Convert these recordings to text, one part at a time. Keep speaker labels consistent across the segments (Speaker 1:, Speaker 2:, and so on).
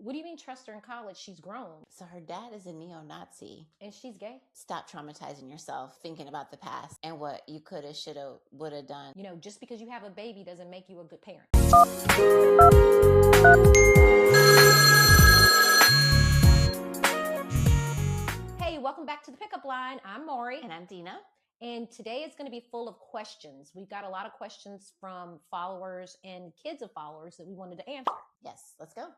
Speaker 1: What do you mean trust her in college? She's grown.
Speaker 2: So her dad is a neo-Nazi.
Speaker 1: And she's gay.
Speaker 2: Stop traumatizing yourself thinking about the past and what you coulda, shoulda, woulda done.
Speaker 1: You know, just because you have a baby doesn't make you a good parent. Hey, welcome back to the Pickup Line. I'm Mauri.
Speaker 2: And I'm Dina.
Speaker 1: And today is going to be full of questions. We've got a lot of questions from followers and kids of followers that we wanted to answer.
Speaker 2: Yes, let's go.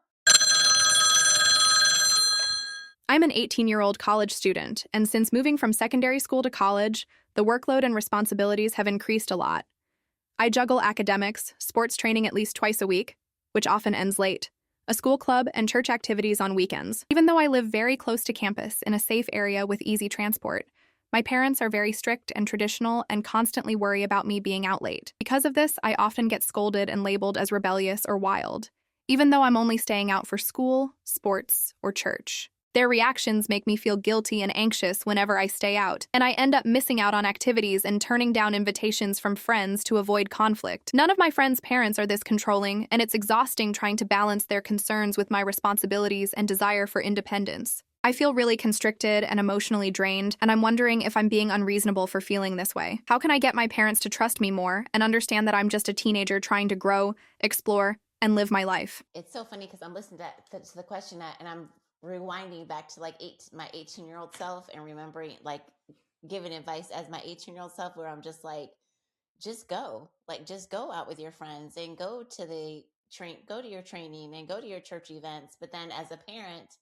Speaker 3: I'm an 18-year-old college student, and since moving from secondary school to college, the workload and responsibilities have increased a lot. I juggle academics, sports training at least twice a week, which often ends late, a school club, and church activities on weekends. Even though I live very close to campus in a safe area with easy transport, my parents are very strict and traditional and constantly worry about me being out late. Because of this, I often get scolded and labeled as rebellious or wild, even though I'm only staying out for school, sports, or church. Their reactions make me feel guilty and anxious whenever I stay out, and I end up missing out on activities and turning down invitations from friends to avoid conflict. None of my friends' parents are this controlling, and it's exhausting trying to balance their concerns with my responsibilities and desire for independence. I feel really constricted and emotionally drained, and I'm wondering if I'm being unreasonable for feeling this way. How can I get my parents to trust me more and understand that I'm just a teenager trying to grow, explore, and live my life?
Speaker 2: It's so funny because I'm listening to the question and I'm rewinding back to like my 18-year-old self and remembering like giving advice as my 18-year-old self where I'm just like, just go out with your friends and go to your training and go to your church events. But then as a parent,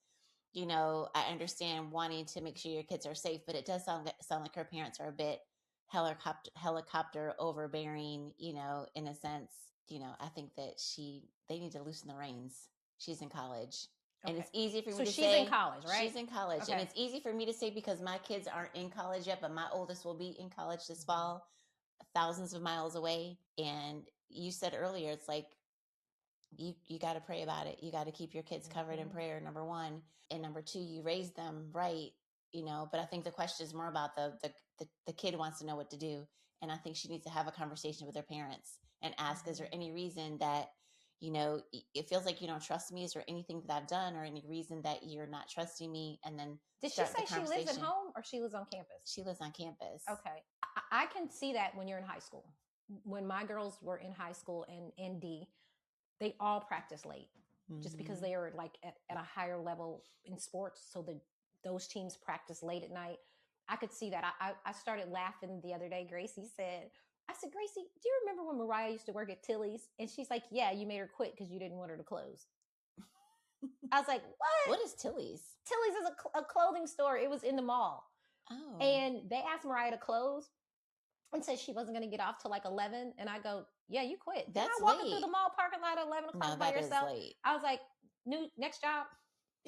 Speaker 2: you know, I understand wanting to make sure your kids are safe, but it does sound like her parents are a bit helicopter overbearing, you know, in a sense. You know, I think that they need to loosen the reins. She's in college.
Speaker 1: Okay.
Speaker 2: And it's easy for me to say.
Speaker 1: So she's in college, right?
Speaker 2: She's in college.
Speaker 1: Okay.
Speaker 2: And it's easy for me to say because my kids aren't in college yet, but my oldest will be in college this fall, thousands of miles away. And you said earlier, it's like, you got to pray about it. You got to keep your kids covered in prayer, number one. And number two, you raise them right, you know. But I think the question is more about the kid wants to know what to do. And I think she needs to have a conversation with her parents and ask, is there any reason that, you know, it feels like you don't trust me? Is there anything that I've done or any reason that you're not trusting me? And then
Speaker 1: did she say she lives at home or she lives on campus?
Speaker 2: She lives on campus.
Speaker 1: Okay. I can see that when you're in high school. When my girls were in high school in ND, they all practice late just because they are like at a higher level in sports. So those teams practice late at night. I could see that. I started laughing the other day. I said, Gracie, do you remember when Mariah used to work at Tilly's? And she's like, yeah, you made her quit because you didn't want her to close. I was like, what?
Speaker 2: What is Tilly's?
Speaker 1: Tilly's is a clothing store. It was in the mall.
Speaker 2: Oh.
Speaker 1: And they asked Mariah to close and said she wasn't going to get off till like 11. And I go, yeah, you quit.
Speaker 2: That's
Speaker 1: You're not walking
Speaker 2: late.
Speaker 1: through the mall parking lot at 11 o'clock by yourself.
Speaker 2: Is late.
Speaker 1: I was like, next job.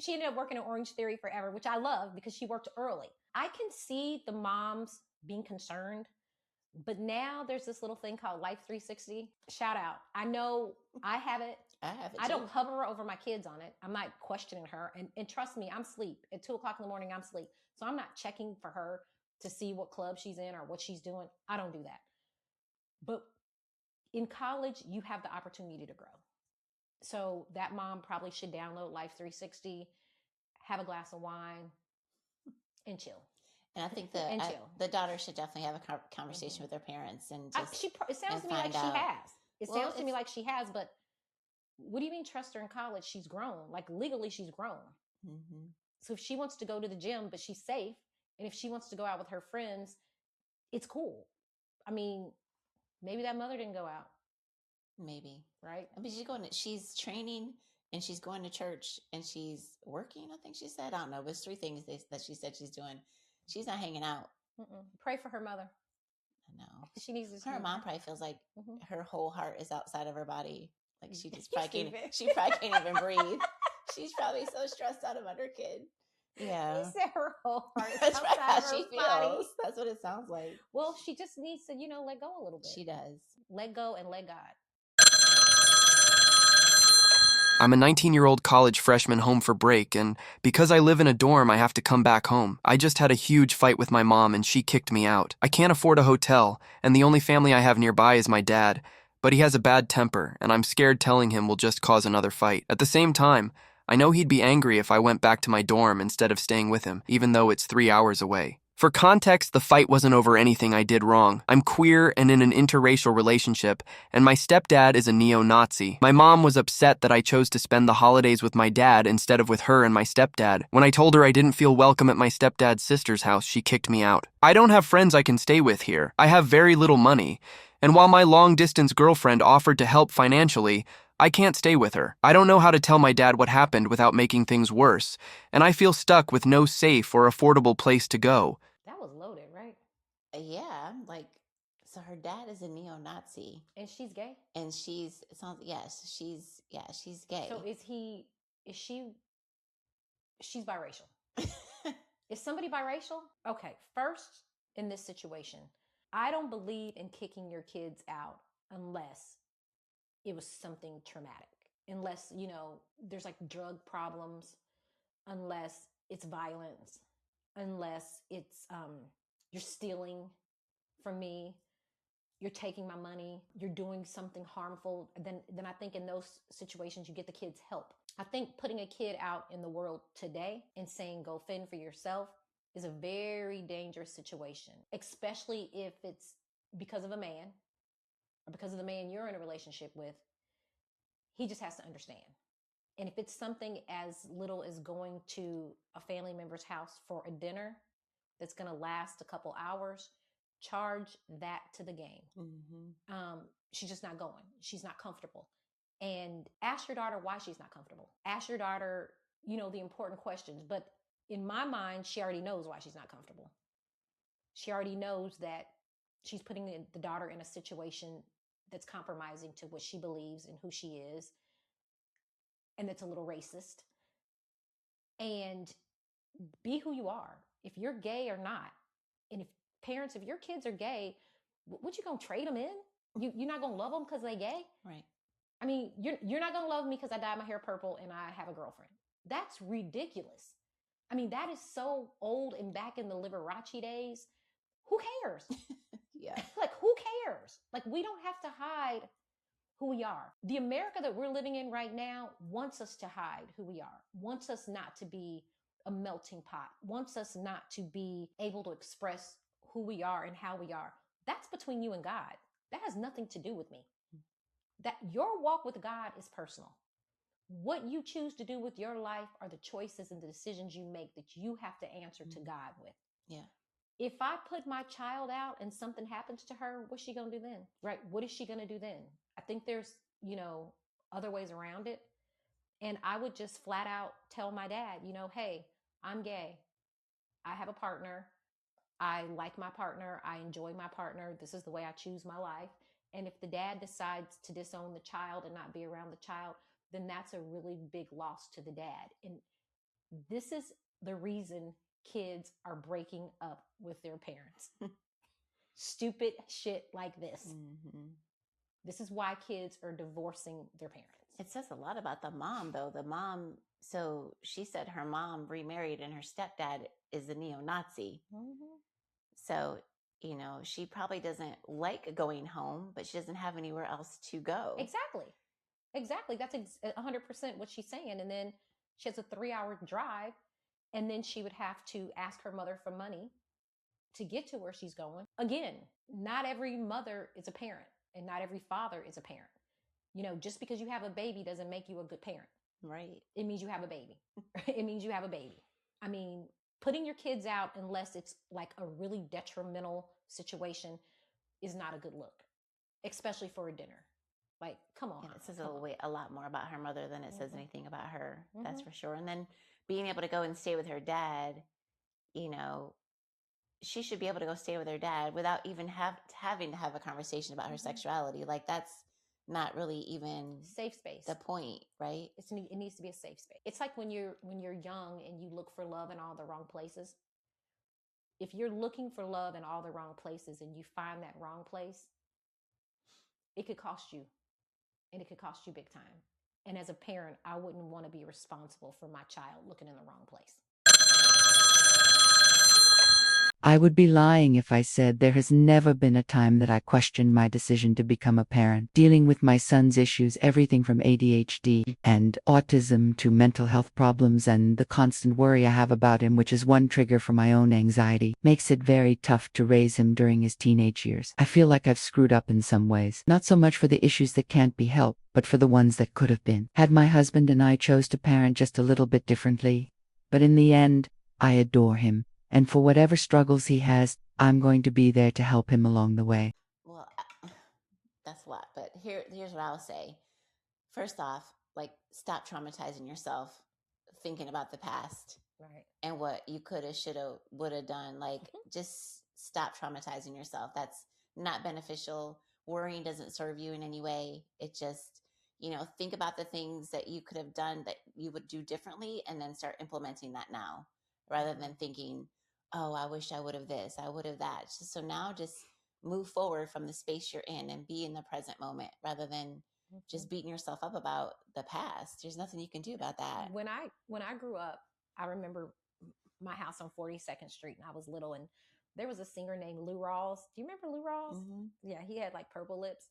Speaker 1: She ended up working at Orange Theory forever, which I love because she worked early. I can see the moms being concerned. But now there's this little thing called Life 360. Shout out. I know I have it.
Speaker 2: I have it
Speaker 1: I
Speaker 2: too.
Speaker 1: don't hover over my kids on it. I'm not questioning her. And trust me, I'm asleep. At 2 o'clock in the morning, I'm asleep. So I'm not checking for her to see what club she's in or what she's doing. I don't do that. But in college, you have the opportunity to grow. So that mom probably should download Life 360, have a glass of wine, and chill.
Speaker 2: And I think the daughter should definitely have a conversation with her parents and just.
Speaker 1: It sounds to me like she has. It sounds to me like she has. But what do you mean trust her in college? She's grown. Like legally, she's grown.
Speaker 2: Mm-hmm.
Speaker 1: So if she wants to go to the gym, but she's safe, and if she wants to go out with her friends, it's cool. I mean, maybe that mother didn't go out.
Speaker 2: Maybe,
Speaker 1: right?
Speaker 2: I mean, she's training and she's going to church and she's working. I think she said. I don't know. But it's 3 things that she said she's doing. She's not hanging out.
Speaker 1: Pray for her mother.
Speaker 2: No,
Speaker 1: she needs to.
Speaker 2: Her mom probably feels like her whole heart is outside of her body. Like she just probably can't even breathe. She's probably so stressed out about her kid. Yeah,
Speaker 1: you said her whole heart is
Speaker 2: That's
Speaker 1: outside
Speaker 2: how
Speaker 1: of her
Speaker 2: she
Speaker 1: body.
Speaker 2: feels. That's what it sounds like.
Speaker 1: Well, she just needs to, let go a little bit.
Speaker 2: She does.
Speaker 1: Let go and let God.
Speaker 4: I'm a 19-year-old college freshman home for break, and because I live in a dorm, I have to come back home. I just had a huge fight with my mom, and she kicked me out. I can't afford a hotel, and the only family I have nearby is my dad, but he has a bad temper, and I'm scared telling him will just cause another fight. At the same time, I know he'd be angry if I went back to my dorm instead of staying with him, even though it's 3 hours away. For context, the fight wasn't over anything I did wrong. I'm queer and in an interracial relationship, and my stepdad is a neo-Nazi. My mom was upset that I chose to spend the holidays with my dad instead of with her and my stepdad. When I told her I didn't feel welcome at my stepdad's sister's house, she kicked me out. I don't have friends I can stay with here. I have very little money. And while my long-distance girlfriend offered to help financially, I can't stay with her. I don't know how to tell my dad what happened without making things worse, and I feel stuck with no safe or affordable place to go.
Speaker 1: That was loaded, right?
Speaker 2: Yeah, like, so her dad is a neo-Nazi,
Speaker 1: And she's gay.
Speaker 2: and she's it sounds yes, she's gay.
Speaker 1: So she's biracial. Is somebody biracial? Okay, first, in this situation, I don't believe in kicking your kids out unless it was something traumatic. Unless, there's like drug problems, unless it's violence, unless it's you're stealing from me, you're taking my money, you're doing something harmful, then I think in those situations you get the kids help. I think putting a kid out in the world today and saying go fend for yourself is a very dangerous situation, especially if it's because of a man or because of the man you're in a relationship with. He just has to understand. And if it's something as little as going to a family member's house for a dinner that's going to last a couple hours, charge that to the game. She's just not going. She's not comfortable. And ask your daughter why she's not comfortable. Ask your daughter, the important questions. But in my mind, she already knows why she's not comfortable. She already knows that she's putting the daughter in a situation that's compromising to what she believes and who she is, and that's a little racist. And be who you are. If you're gay or not, and if your kids are gay, what you gonna trade them in? You're not gonna love them because they gay,
Speaker 2: Right?
Speaker 1: I mean, you're not gonna love me because I dyed my hair purple and I have a girlfriend. That's ridiculous. I mean, that is so old and back in the Liberace days. Who cares?
Speaker 2: Yeah.
Speaker 1: Like, who cares? Like, we don't have to hide who we are. The America that we're living in right now wants us to hide who we are, wants us not to be a melting pot, wants us not to be able to express who we are and how we are. That's between you and God. That has nothing to do with me. That your walk with God is personal. What you choose to do with your life are the choices and the decisions you make that you have to answer to God with.
Speaker 2: Yeah.
Speaker 1: If I put my child out and something happens to her, what's she going to do then? Right? What is she going to do then? I think there's, other ways around it. And I would just flat out tell my dad, hey, I'm gay. I have a partner. I like my partner. I enjoy my partner. This is the way I choose my life. And if the dad decides to disown the child and not be around the child, then that's a really big loss to the dad. And this is the reason kids are breaking up with their parents. Stupid shit like this. This is why kids are divorcing their parents.
Speaker 2: It says a lot about the mom, though. The mom, so she said her mom remarried and her stepdad is a neo-Nazi. So, she probably doesn't like going home, but she doesn't have anywhere else to go.
Speaker 1: Exactly. That's 100% what she's saying. And then she has a 3-hour drive, and then she would have to ask her mother for money to get to where she's going. Again, not every mother is a parent, and not every father is a parent. Just because you have a baby doesn't make you a good parent.
Speaker 2: Right.
Speaker 1: It means you have a baby. It means you have a baby. I mean, putting your kids out unless it's like a really detrimental situation is not a good look, especially for a dinner. Like, come on.
Speaker 2: Yeah, it says a lot more about her mother than it says anything about her. That's
Speaker 1: Mhm.
Speaker 2: for sure. And then being able to go and stay with her dad, she should be able to go stay with her dad without even having to have a conversation about her sexuality. Like, that's not really even
Speaker 1: Safe space.
Speaker 2: the point, right?
Speaker 1: It needs to be a safe space. It's like when you're young and you look for love in all the wrong places. If you're looking for love in all the wrong places and you find that wrong place, it could cost you. And it could cost you big time. And as a parent, I wouldn't want to be responsible for my child looking in the wrong place.
Speaker 5: I would be lying if I said there has never been a time that I questioned my decision to become a parent. Dealing with my son's issues, everything from ADHD and autism to mental health problems, and the constant worry I have about him, which is one trigger for my own anxiety, makes it very tough to raise him during his teenage years. I feel like I've screwed up in some ways, not so much for the issues that can't be helped, but for the ones that could have been. Had my husband and I chose to parent just a little bit differently. But in the end, I adore him. And for whatever struggles he has, I'm going to be there to help him along the way.
Speaker 2: Well, that's a lot, but here's what I'll say. First off, like, stop traumatizing yourself thinking about the past
Speaker 1: Right.
Speaker 2: and what you coulda, shoulda, woulda done. Like, just stop traumatizing yourself. That's not beneficial. Worrying doesn't serve you in any way. It just, think about the things that you could have done that you would do differently, and then start implementing that now, rather than thinking, oh, I wish I would have this, I would have that. So now just move forward from the space you're in and be in the present moment, rather than just beating yourself up about the past. There's nothing you can do about that.
Speaker 1: When I grew up, I remember my house on 42nd Street, and I was little, and there was a singer named Lou Rawls. Do you remember Lou Rawls?
Speaker 2: Mm-hmm.
Speaker 1: Yeah, he had like purple lips.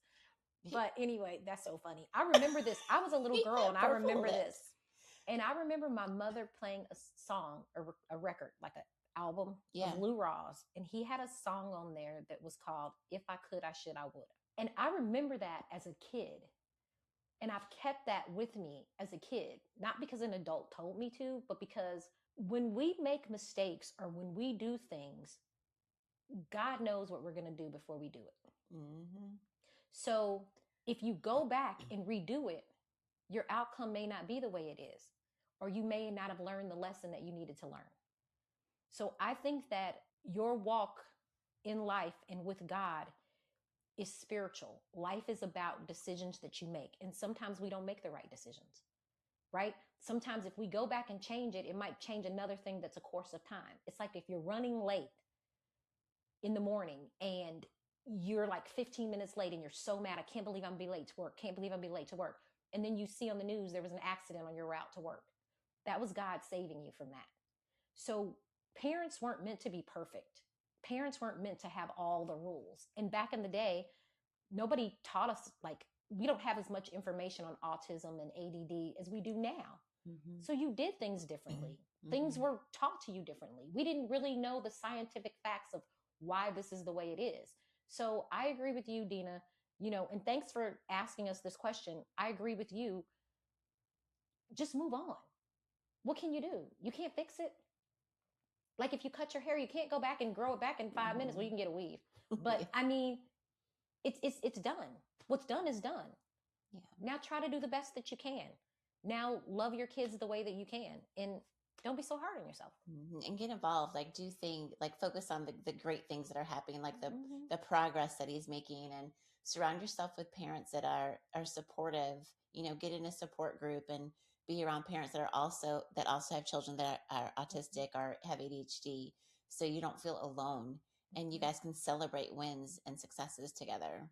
Speaker 1: But anyway, that's so funny. I remember this. I was a little girl, and I remember this. And I remember my mother playing a song, a record, like an album of Lou Rawls. And he had a song on there that was called If I Could, I Should, I Would. And I remember that as a kid. And I've kept that with me as a kid, not because an adult told me to, but because when we make mistakes or when we do things, God knows what we're going to do before we do it.
Speaker 2: Mm-hmm.
Speaker 1: So if you go back and redo it, your outcome may not be the way it is, or you may not have learned the lesson that you needed to learn. So I think that your walk in life and with God is spiritual. Life is about decisions that you make. And sometimes we don't make the right decisions, right? Sometimes if we go back and change it, it might change another thing that's a course of time. It's like if you're running late in the morning and you're like 15 minutes late and you're so mad, I can't believe I'm be late to work. Can't believe I'm be late to work. And then you see on the news, there was an accident on your route to work. That was God saving you from that. So parents weren't meant to be perfect. Parents weren't meant to have all the rules. And back in the day, nobody taught us, like, we don't have as much information on autism and ADD as we do now. Mm-hmm. So you did things differently. Mm-hmm. Things were taught to you differently. We didn't really know the scientific facts of why this is the way it is. So I agree with you, Dina, and thanks for asking us this question. I agree with you. Just move on. What can you do? You can't fix it. Like if you cut your hair, you can't go back and grow it back in 5 minutes. Well, you can get a weave. But I mean, it's done. What's done is done. Yeah. Now try to do the best that you can. Now love your kids the way that you can. And don't be so hard on yourself.
Speaker 2: And get involved. Like, do things, like focus on the great things that are happening, like the progress that he's making, and surround yourself with parents that are supportive. Get in a support group and be around parents that also have children that are autistic or have ADHD, so you don't feel alone, and you guys can celebrate wins and successes together.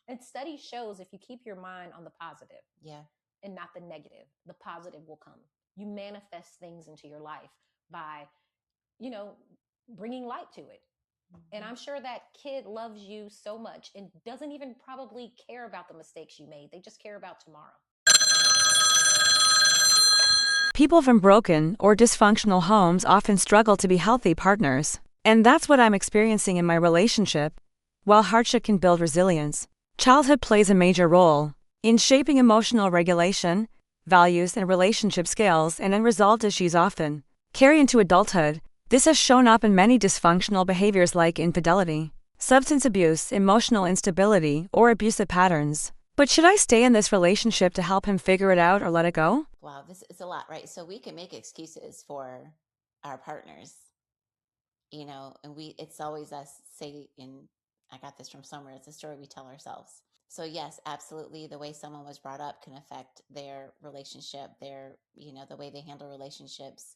Speaker 1: And study shows if you keep your mind on the positive,
Speaker 2: yeah,
Speaker 1: and not the negative, the positive will come. You manifest things into your life by, bringing light to it. And I'm sure that kid loves you so much and doesn't even probably care about the mistakes you made. They just care about tomorrow.
Speaker 6: People from broken or dysfunctional homes often struggle to be healthy partners. And that's what I'm experiencing in my relationship. While hardship can build resilience, childhood plays a major role in shaping emotional regulation, values, and relationship skills, and unresolved issues often carry into adulthood. This has shown up in many dysfunctional behaviors like infidelity, substance abuse, emotional instability, or abusive patterns. But should I stay in this relationship to help him figure it out or let it go?
Speaker 2: Wow, this is a lot, right? So we can make excuses for our partners, and it's always us I got this from somewhere, it's a story we tell ourselves. So yes, absolutely, the way someone was brought up can affect their relationship, their, the way they handle relationships.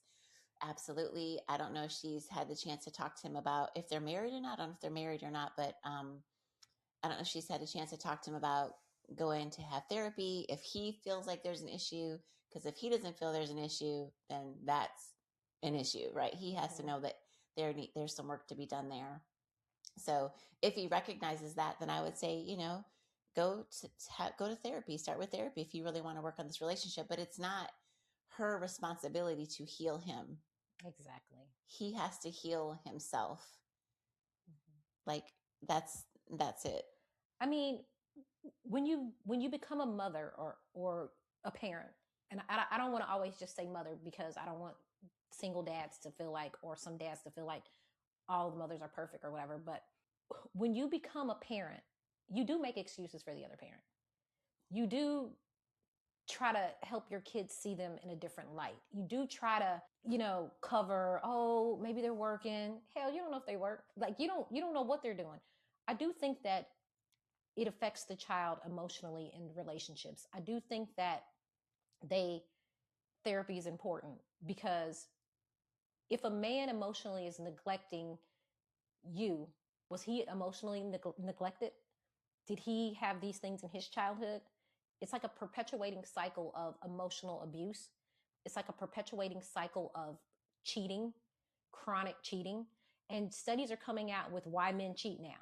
Speaker 2: Absolutely. I don't know if she's had the chance to talk to him about if they're married or not. I don't know if they're married or not, but I don't know if she's had a chance to talk to him about going to have therapy if he feels like there's an issue. Because if he doesn't feel there's an issue, then that's an issue, right? He has to know that there's some work to be done there. So if he recognizes that, then I would say, go to therapy, start with therapy if you really want to work on this relationship. But it's not her responsibility to heal him.
Speaker 1: Exactly.
Speaker 2: He has to heal himself. Like that's it.
Speaker 1: I mean, when you become a mother or a parent, and I don't want to always just say mother, because I don't want single dads to feel like, or some dads to feel like all the mothers are perfect or whatever. But when you become a parent, you do make excuses for the other parent. You do try to help your kids see them in a different light. You do try to, cover, oh, maybe they're working. Hell, you don't know if they work. Like you don't know what they're doing. I do think that it affects the child emotionally in relationships. I do think that therapy is important, because if a man emotionally is neglecting you, was he emotionally neglected? Did he have these things in his childhood? It's like a perpetuating cycle of emotional abuse. It's like a perpetuating cycle of cheating, chronic cheating. And studies are coming out with why men cheat now.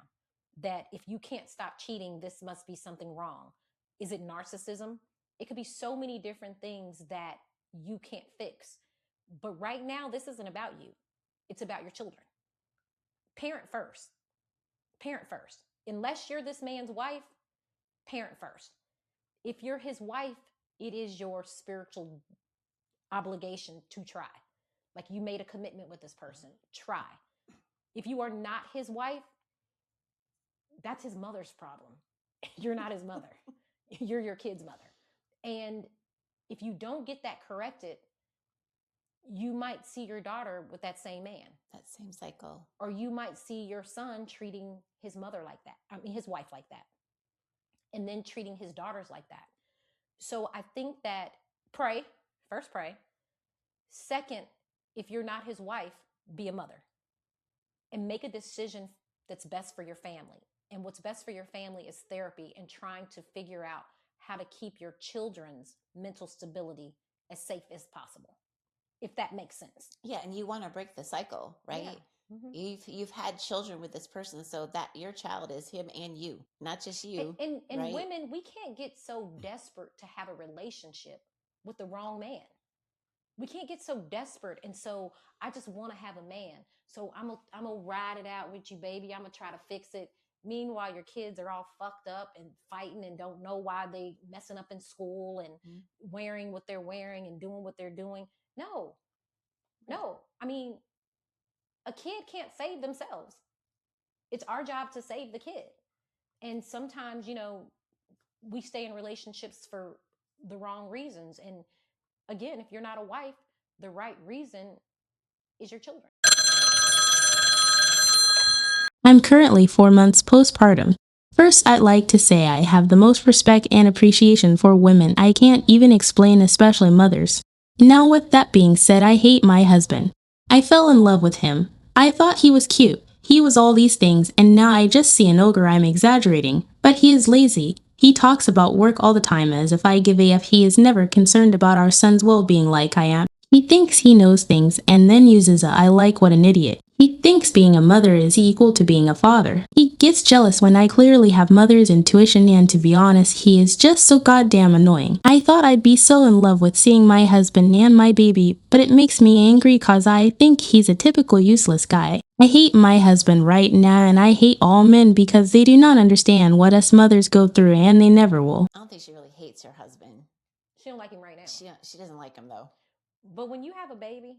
Speaker 1: That if you can't stop cheating, this must be something wrong. Is it narcissism? It could be so many different things that you can't fix. But right now, this isn't about you. It's about your children. Parent first. Parent first. Unless you're this man's wife, parent first. If you're his wife, it is your spiritual obligation to try. Like, you made a commitment with this person, try. If you are not his wife, that's his mother's problem. You're not his mother. You're your kid's mother. And if you don't get that corrected, you might see your daughter with that same man.
Speaker 2: That same cycle.
Speaker 1: Or you might see your son treating his mother like that. I mean, his wife like that. And then treating his daughters like that. So I think that first pray. Second, if you're not his wife, be a mother and make a decision that's best for your family. And what's best for your family is therapy and trying to figure out how to keep your children's mental stability as safe as possible, if that makes sense.
Speaker 2: Yeah, and you want to break the cycle, right? Yeah. Mm-hmm. You've had children with this person, so that your child is him and you, not just you.
Speaker 1: And
Speaker 2: right?
Speaker 1: Women, we can't get so desperate to have a relationship with the wrong man. We can't get so desperate. And so I just want to have a man. So I'm gonna ride it out with you, baby. I'm gonna try to fix it. Meanwhile, your kids are all fucked up and fighting and don't know why they messing up in school and wearing what they're wearing and doing what they're doing. No. I mean, a kid can't save themselves. It's our job to save the kid. And sometimes, we stay in relationships for the wrong reasons. And again, if you're not a wife, the right reason is your children.
Speaker 7: I'm currently 4 months postpartum. First, I'd like to say I have the most respect and appreciation for women. I can't even explain, especially mothers. Now, with that being said, I hate my husband. I fell in love with him. I thought he was cute. He was all these things, and now I just see an ogre. I'm exaggerating, but he is lazy. He talks about work all the time as if I give a f. He is never concerned about our son's well-being like I am. He thinks he knows things and then uses a I like what an idiot. He thinks being a mother is equal to being a father. He gets jealous when I clearly have mother's intuition, and to be honest, he is just so goddamn annoying. I thought I'd be so in love with seeing my husband and my baby, but it makes me angry cause I think he's a typical useless guy. I hate my husband right now, and I hate all men because they do not understand what us mothers go through, and they never will.
Speaker 2: I don't think she really hates her husband.
Speaker 1: She don't like him right now.
Speaker 2: She doesn't like him though.
Speaker 1: But when you have a baby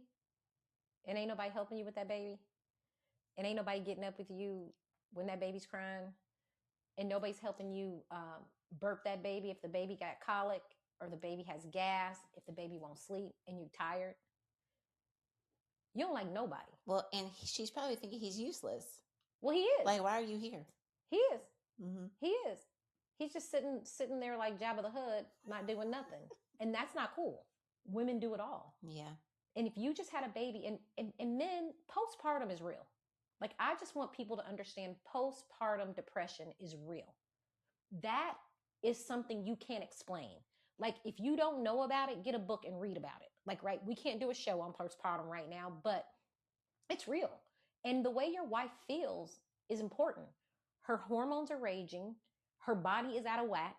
Speaker 1: and ain't nobody helping you with that baby, and ain't nobody getting up with you when that baby's crying, and nobody's helping you burp that baby if the baby got colic, or the baby has gas, if the baby won't sleep and you're tired, you don't like nobody.
Speaker 2: Well, and she's probably thinking he's useless.
Speaker 1: Well, he is.
Speaker 2: Like, why are you here?
Speaker 1: He is.
Speaker 2: Mm-hmm.
Speaker 1: He is. He's just sitting there like Jabba the Hutt, not doing nothing. And that's not cool. Women do it all.
Speaker 2: Yeah.
Speaker 1: And if you just had a baby, and men, postpartum is real. Like, I just want people to understand postpartum depression is real. That is something you can't explain. Like, if you don't know about it, get a book and read about it. Like, right, we can't do a show on postpartum right now, but it's real. And the way your wife feels is important. Her hormones are raging. Her body is out of whack.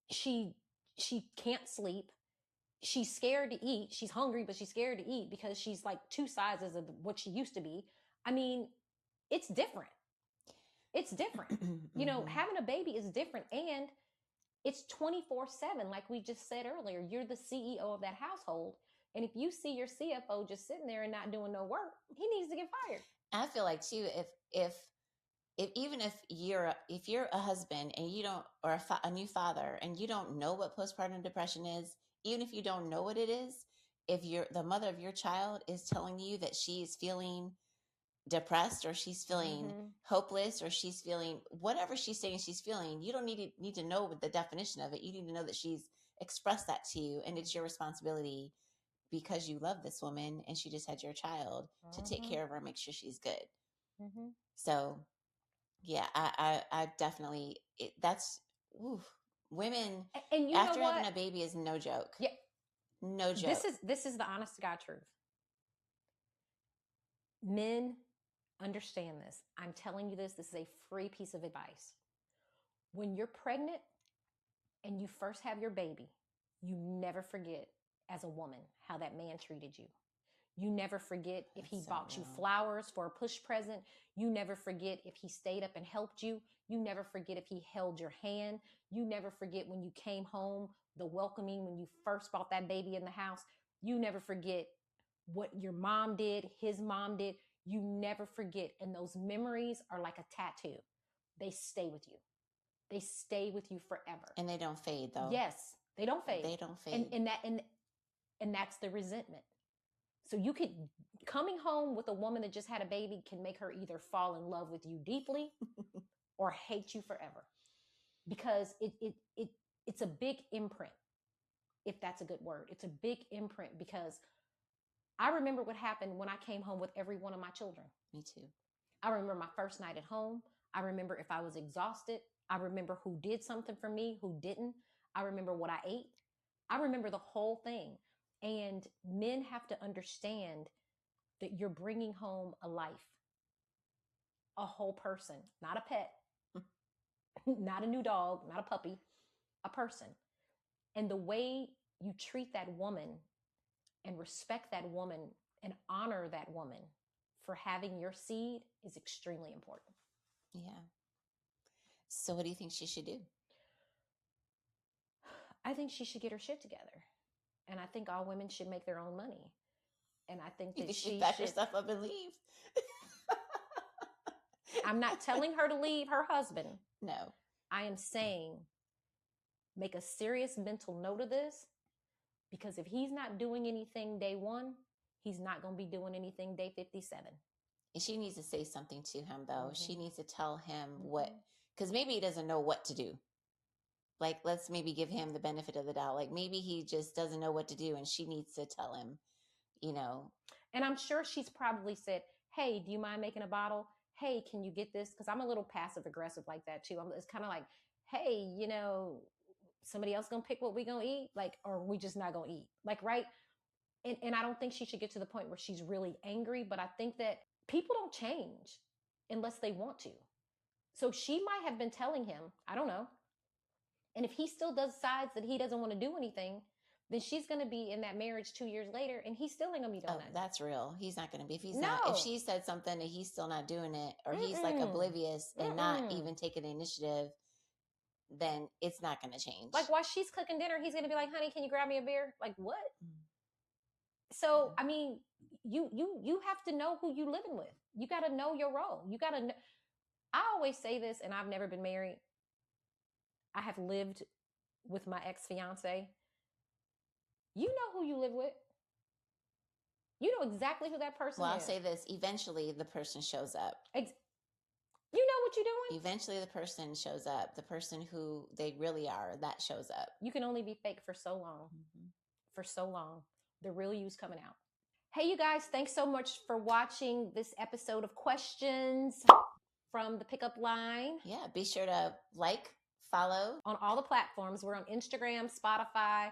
Speaker 1: She can't sleep. She's scared to eat. She's hungry, but she's scared to eat because she's like 2 sizes of what she used to be. I mean, it's different. It's different. You know, having a baby is different, and it's 24/7. Like we just said earlier, you're the CEO of that household. And if you see your CFO just sitting there and not doing no work, he needs to get fired.
Speaker 2: I feel like too, if even if you're a husband and you don't, or a new father, and you don't know what postpartum depression is, even if you don't know what it is, if the mother of your child is telling you that she's feeling depressed, or she's feeling hopeless, or she's feeling whatever she's saying she's feeling, you don't need to know the definition of it. You need to know that she's expressed that to you, and it's your responsibility, because you love this woman and she just had your child, to take care of her and make sure she's good. So yeah, I definitely, that's, women,
Speaker 1: and you
Speaker 2: after
Speaker 1: know what?
Speaker 2: having a baby is no joke.
Speaker 1: Yeah.
Speaker 2: No joke.
Speaker 1: This is the honest to God truth. Men, understand this. I'm telling you this. This is a free piece of advice. When you're pregnant and you first have your baby, you never forget, as a woman, how that man treated you. You never forget if he bought you flowers for a push present. You never forget if he stayed up and helped you. You never forget if he held your hand. You never forget when you came home, the welcoming, when you first brought that baby in the house. You never forget what your mom did, his mom did. You never forget. And those memories are like a tattoo. They stay with you. They stay with you forever.
Speaker 2: And they don't fade, though.
Speaker 1: Yes, they don't fade.
Speaker 2: They don't fade.
Speaker 1: And that's the resentment. So you could, coming home with a woman that just had a baby can make her either fall in love with you deeply or hate you forever, because it's a big imprint, if that's a good word. It's a big imprint, because I remember what happened when I came home with every one of my children.
Speaker 2: Me too.
Speaker 1: I remember my first night at home. I remember if I was exhausted. I remember who did something for me, who didn't. I remember what I ate. I remember the whole thing. And men have to understand that you're bringing home a life, a whole person, not a pet, not a new dog, not a puppy, a person. And the way you treat that woman and respect that woman and honor that woman for having your seed is extremely important.
Speaker 2: Yeah. So what do you think she should do?
Speaker 1: I think she should get her shit together. And I think all women should make their own money. And I think that she
Speaker 2: pack her stuff up and leave.
Speaker 1: I'm not telling her to leave her husband.
Speaker 2: No.
Speaker 1: I am saying make a serious mental note of this, because if he's not doing anything day 1, he's not going to be doing anything day 57.
Speaker 2: And she needs to say something to him, though. She needs to tell him what, because maybe he doesn't know what to do. Like, let's maybe give him the benefit of the doubt. Like, maybe he just doesn't know what to do, and she needs to tell him, you know.
Speaker 1: And I'm sure she's probably said, hey, do you mind making a bottle? Hey, can you get this? Because I'm a little passive aggressive like that too. It's kind of like, hey, you know, somebody else gonna pick what we gonna eat? Like, or we just not gonna eat? Like, right? And I don't think she should get to the point where she's really angry, but I think that people don't change unless they want to. So she might have been telling him, I don't know. And if he still decides that he doesn't want to do anything, then she's going to be in that marriage 2 years later, and he's still ain't going to be doing that.
Speaker 2: That's real. He's not going to be. If he's
Speaker 1: No.
Speaker 2: not, if she said something and he's still not doing it, or he's like oblivious and not even taking the initiative, then it's not going to change.
Speaker 1: Like, while she's cooking dinner, he's going to be like, honey, can you grab me a beer? Like, what? So, I mean, you have to know who you living with. You got to know your role. You got to know. I always say this, and I've never been married. I have lived with my ex-fiance. You know who you live with. You know exactly who that person is.
Speaker 2: Well, I'll say this. Eventually, the person shows up.
Speaker 1: You know what you're doing?
Speaker 2: Eventually, the person shows up. The person who they really are, that shows up.
Speaker 1: You can only be fake for so long. For so long. The real you's coming out. Hey, you guys, thanks so much for watching this episode of Questions from the Pickup Line.
Speaker 2: Yeah, be sure to like, follow.
Speaker 1: On all the platforms. We're on Instagram, Spotify,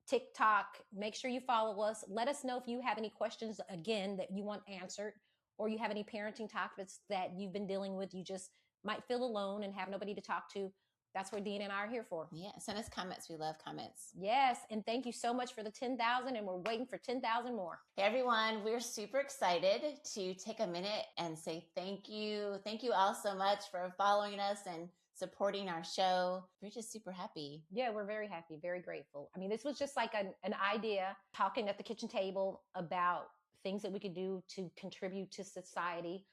Speaker 1: TikTok. Make sure you follow us. Let us know if you have any questions, again, that you want answered, or you have any parenting topics that you've been dealing with, you just might feel alone and have nobody to talk to, that's what Dina and I are here for.
Speaker 2: Yeah, send us comments. We love comments.
Speaker 1: Yes, and thank you so much for the 10,000, and we're waiting for 10,000 more.
Speaker 2: Hey everyone, we're super excited to take a minute and say thank you. Thank you all so much for following us and supporting our show. We're just super happy.
Speaker 1: Yeah, we're very happy, very grateful. I mean, this was just like an idea, talking at the kitchen table about things that we could do to contribute to society.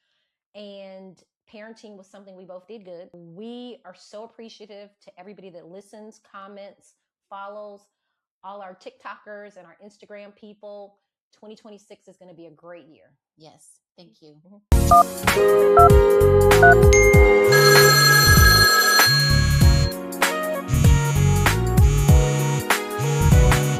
Speaker 1: And parenting was something we both did good. We are so appreciative to everybody that listens, comments, follows, all our TikTokers and our Instagram people. 2026 is going to be a great year.
Speaker 2: Yes, thank you.
Speaker 1: Mm-hmm.